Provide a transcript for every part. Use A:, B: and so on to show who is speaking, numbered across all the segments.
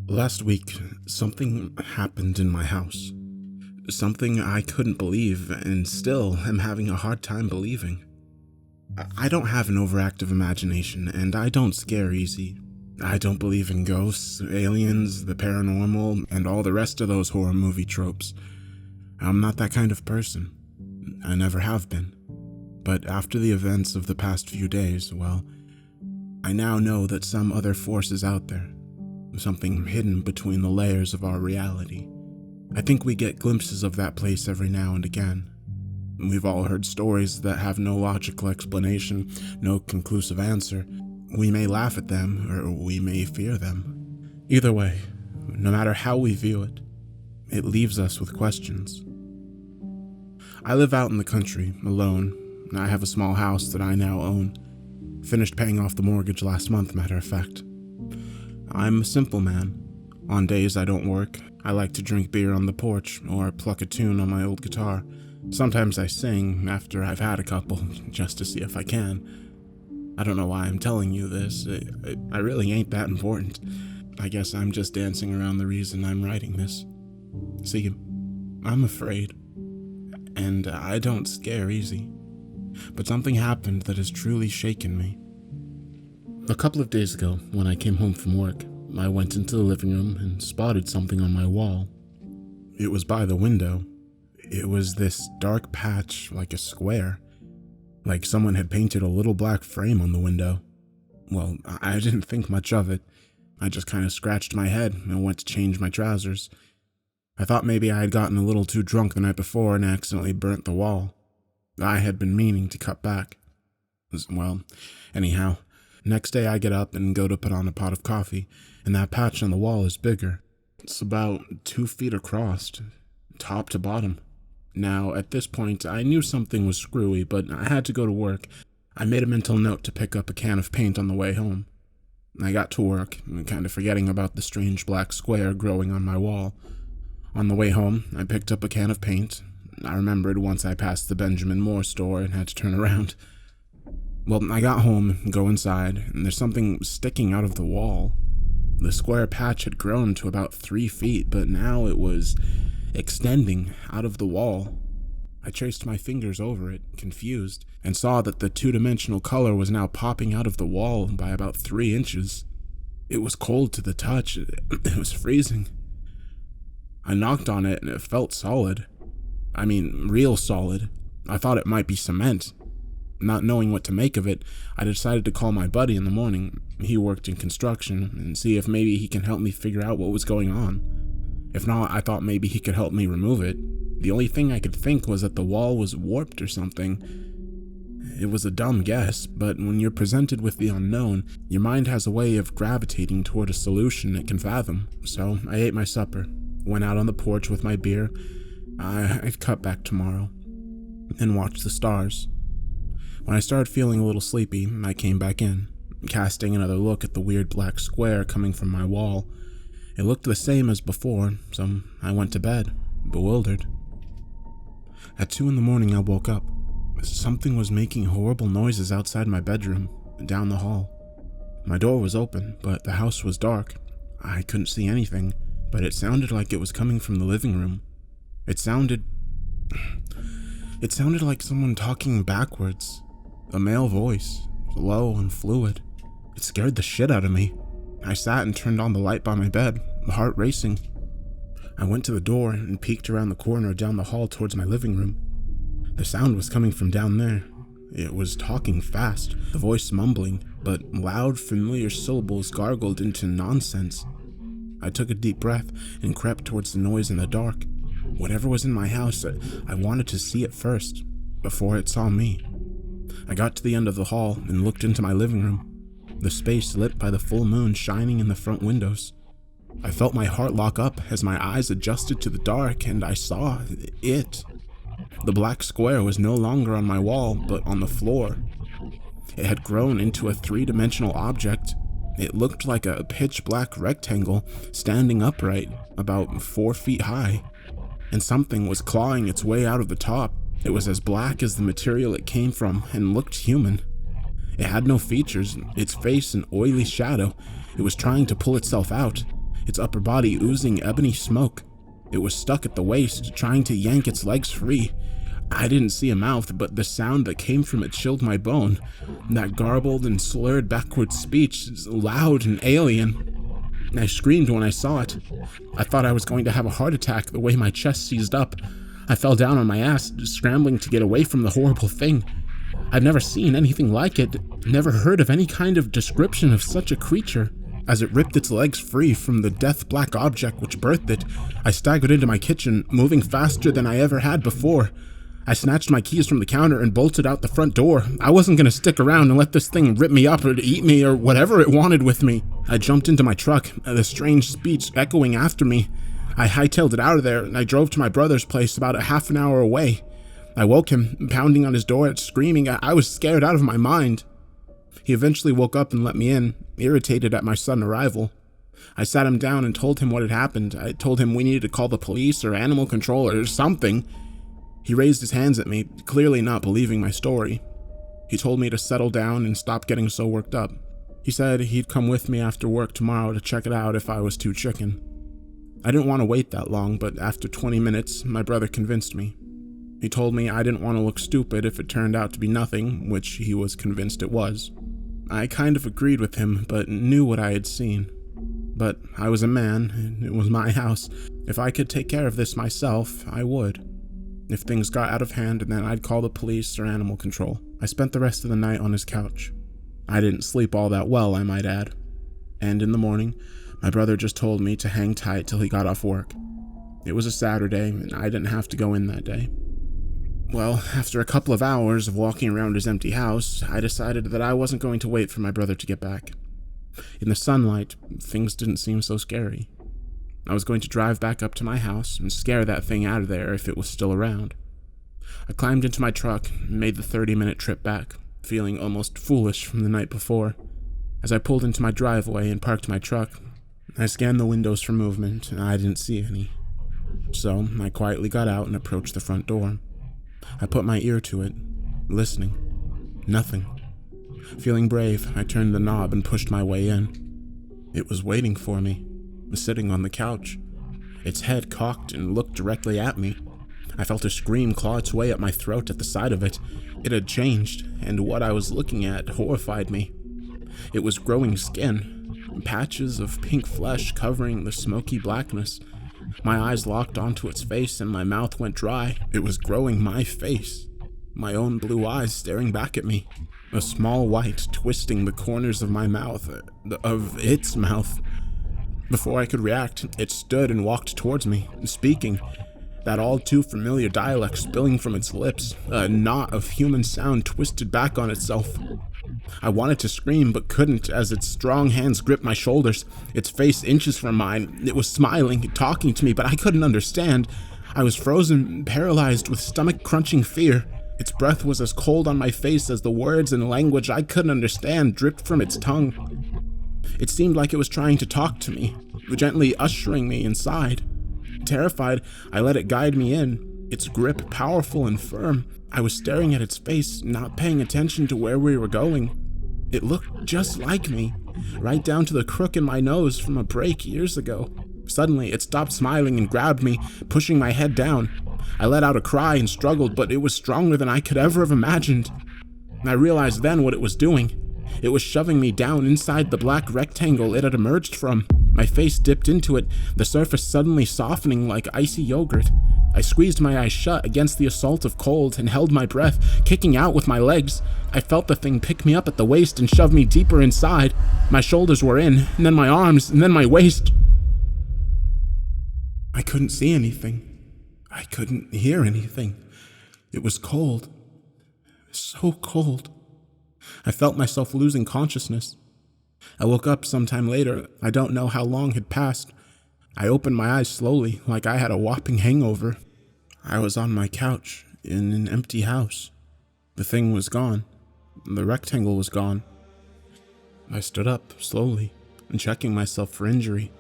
A: Last week, something happened in my house. Something I couldn't believe and still am having a hard time believing. I don't have an overactive imagination and I don't scare easy. I don't believe in ghosts, aliens, the paranormal, and all the rest of those horror movie tropes. I'm not that kind of person. I never have been. But after the events of the past few days, well, I now know that some other force is out there. Something hidden between the layers of our reality. I think we get glimpses of that place every now and again. We've all heard stories that have no logical explanation, no conclusive answer. We may laugh at them, or we may fear them. Either way, no matter how we view it, it leaves us with questions. I live out in the country, alone. I have a small house that I now own. Finished paying off the mortgage last month, matter of fact. I'm a simple man. On days I don't work, I like to drink beer on the porch or pluck a tune on my old guitar. Sometimes I sing after I've had a couple, just to see if I can. I don't know why I'm telling you this. I really ain't that important. I guess I'm just dancing around the reason I'm writing this. See, I'm afraid. And I don't scare easy. But something happened that has truly shaken me. A couple of days ago, when I came home from work, I went into the living room and spotted something on my wall. It was by the window. It was this dark patch, like a square. Like someone had painted a little black frame on the window. Well, I didn't think much of it. I just kind of scratched my head and went to change my trousers. I thought maybe I had gotten a little too drunk the night before and accidentally burnt the wall. I had been meaning to cut back. Well, anyhow, next day I get up and go to put on a pot of coffee, and that patch on the wall is bigger. It's about 2 feet across, top to bottom. Now, at this point, I knew something was screwy, but I had to go to work. I made a mental note to pick up a can of paint on the way home. I got to work, kind of forgetting about the strange black square growing on my wall. On the way home, I picked up a can of paint. I remembered once I passed the Benjamin Moore store and had to turn around. Well, I got home, go inside, and there's something sticking out of the wall. The square patch had grown to about 3 feet, but now it was extending out of the wall. I traced my fingers over it, confused, and saw that the two-dimensional color was now popping out of the wall by about 3 inches. It was cold to the touch. It was freezing. I knocked on it and it felt solid. I mean, real solid. I thought it might be cement. Not knowing what to make of it, I decided to call my buddy in the morning. He worked in construction, and see if maybe he can help me figure out what was going on. If not, I thought maybe he could help me remove it. The only thing I could think was that the wall was warped or something. It was a dumb guess, but when you're presented with the unknown, your mind has a way of gravitating toward a solution it can fathom. So I ate my supper, went out on the porch with my beer. I'd cut back tomorrow, and watched the stars. When I started feeling a little sleepy, I came back in, casting another look at the weird black square coming from my wall. It looked the same as before, so I went to bed, bewildered. At 2 a.m, I woke up. Something was making horrible noises outside my bedroom, down the hall. My door was open, but the house was dark. I couldn't see anything, but it sounded like it was coming from the living room. It sounded like someone talking backwards. A male voice, low and fluid. It scared the shit out of me. I sat and turned on the light by my bed, heart racing. I went to the door and peeked around the corner down the hall towards my living room. The sound was coming from down there. It was talking fast, the voice mumbling, but loud, familiar syllables gargled into nonsense. I took a deep breath and crept towards the noise in the dark. Whatever was in my house, I wanted to see it first, before it saw me. I got to the end of the hall and looked into my living room, the space lit by the full moon shining in the front windows. I felt my heart lock up as my eyes adjusted to the dark, and I saw it. The black square was no longer on my wall, but on the floor. It had grown into a 3-dimensional object. It looked like a pitch-black rectangle standing upright, about 4 feet high. And something was clawing its way out of the top. It was as black as the material it came from and looked human. It had no features, its face an oily shadow. It was trying to pull itself out. its upper body oozing ebony smoke. It was stuck at the waist, trying to yank its legs free. I didn't see a mouth, but the sound that came from it chilled my bone. That garbled and slurred backwards speech, loud and alien. I screamed when I saw it. I thought I was going to have a heart attack the way my chest seized up. I fell down on my ass, scrambling to get away from the horrible thing. I'd never seen anything like it, never heard of any kind of description of such a creature. As it ripped its legs free from the death-black object which birthed it, I staggered into my kitchen, moving faster than I ever had before. I snatched my keys from the counter and bolted out the front door. I wasn't going to stick around and let this thing rip me up or eat me or whatever it wanted with me. I jumped into my truck, the strange speech echoing after me. I hightailed it out of there, and I drove to my brother's place about a half an hour away. I woke him, pounding on his door, screaming. I was scared out of my mind. He eventually woke up and let me in, irritated at my sudden arrival. I sat him down and told him what had happened. I told him we needed to call the police or animal control or something. He raised his hands at me, clearly not believing my story. He told me to settle down and stop getting so worked up. He said he'd come with me after work tomorrow to check it out if I was too chicken. I didn't want to wait that long, but after 20 minutes, my brother convinced me. He told me I didn't want to look stupid if it turned out to be nothing, which he was convinced it was. I kind of agreed with him, but knew what I had seen. But I was a man, and it was my house. If I could take care of this myself, I would. If things got out of hand, then I'd call the police or animal control. I spent the rest of the night on his couch. I didn't sleep all that well, I might add. And in the morning, my brother just told me to hang tight till he got off work. It was a Saturday, and I didn't have to go in that day. Well, after a couple of hours of walking around his empty house, I decided that I wasn't going to wait for my brother to get back. In the sunlight, things didn't seem so scary. I was going to drive back up to my house and scare that thing out of there if it was still around. I climbed into my truck and made the 30-minute trip back, feeling almost foolish from the night before. As I pulled into my driveway and parked my truck, I scanned the windows for movement, and I didn't see any. So I quietly got out and approached the front door. I put my ear to it, listening. Nothing. Feeling brave, I turned the knob and pushed my way in. It was waiting for me, sitting on the couch. Its head cocked and looked directly at me. I felt a scream claw its way up my throat at the sight of it. It had changed, and what I was looking at horrified me. It was growing skin, patches of pink flesh covering the smoky blackness. My eyes locked onto its face and my mouth went dry. It was growing my face, my own blue eyes staring back at me, a small white twisting the corners of my mouth, of its mouth. Before I could react, it stood and walked towards me, speaking, that all too familiar dialect spilling from its lips, a knot of human sound twisted back on itself. I wanted to scream, but couldn't as its strong hands gripped my shoulders, its face inches from mine. It was smiling, talking to me, but I couldn't understand. I was frozen, paralyzed with stomach-crunching fear. Its breath was as cold on my face as the words and language I couldn't understand dripped from its tongue. It seemed like it was trying to talk to me, gently ushering me inside. Terrified, I let it guide me in, its grip powerful and firm. I was staring at its face, not paying attention to where we were going. It looked just like me, right down to the crook in my nose from a break years ago. Suddenly, it stopped smiling and grabbed me, pushing my head down. I let out a cry and struggled, but it was stronger than I could ever have imagined. I realized then what it was doing. It was shoving me down inside the black rectangle it had emerged from. My face dipped into it, the surface suddenly softening like icy yogurt. I squeezed my eyes shut against the assault of cold and held my breath, kicking out with my legs. I felt the thing pick me up at the waist and shove me deeper inside. My shoulders were in, and then my arms, and then my waist. I couldn't see anything. I couldn't hear anything. It was cold. So cold. I felt myself losing consciousness. I woke up sometime later. I don't know how long had passed. I opened my eyes slowly, like I had a whopping hangover. I was on my couch, in an empty house. The thing was gone. The rectangle was gone. I stood up, slowly, and checking myself for injury.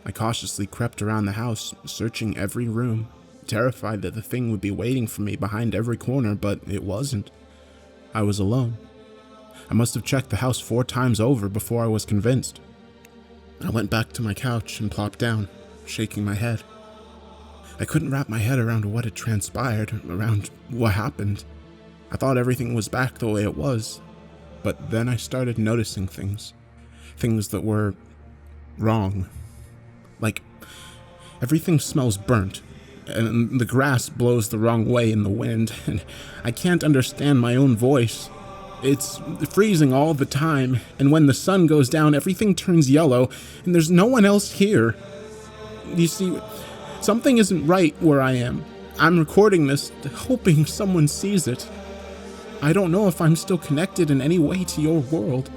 A: I cautiously crept around the house, searching every room, terrified that the thing would be waiting for me behind every corner, but it wasn't. I was alone. I must have checked the house 4 times over before I was convinced. I went back to my couch and plopped down, shaking my head. I couldn't wrap my head around what had transpired, around what happened. I thought everything was back the way it was, but then I started noticing things that were wrong. Like, everything smells burnt, and the grass blows the wrong way in the wind, and I can't understand my own voice. It's freezing all the time, and when the sun goes down, everything turns yellow, and there's no one else here. You see, something isn't right where I am. I'm recording this, hoping someone sees it. I don't know if I'm still connected in any way to your world.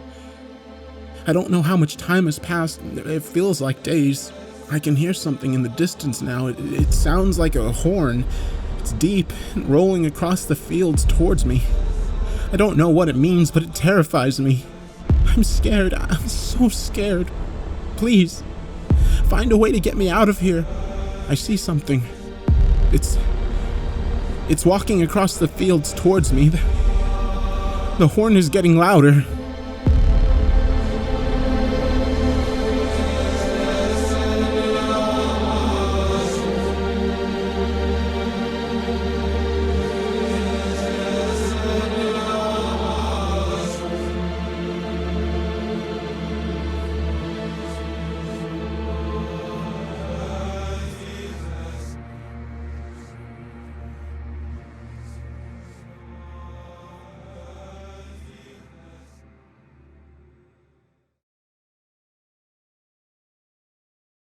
A: I don't know how much time has passed. It feels like days. I can hear something in the distance now. It sounds like a horn. It's deep and rolling across the fields towards me. I don't know what it means, but it terrifies me. I'm scared. I'm so scared. Please, find a way to get me out of here. I see something. It's walking across the fields towards me. The horn is getting louder.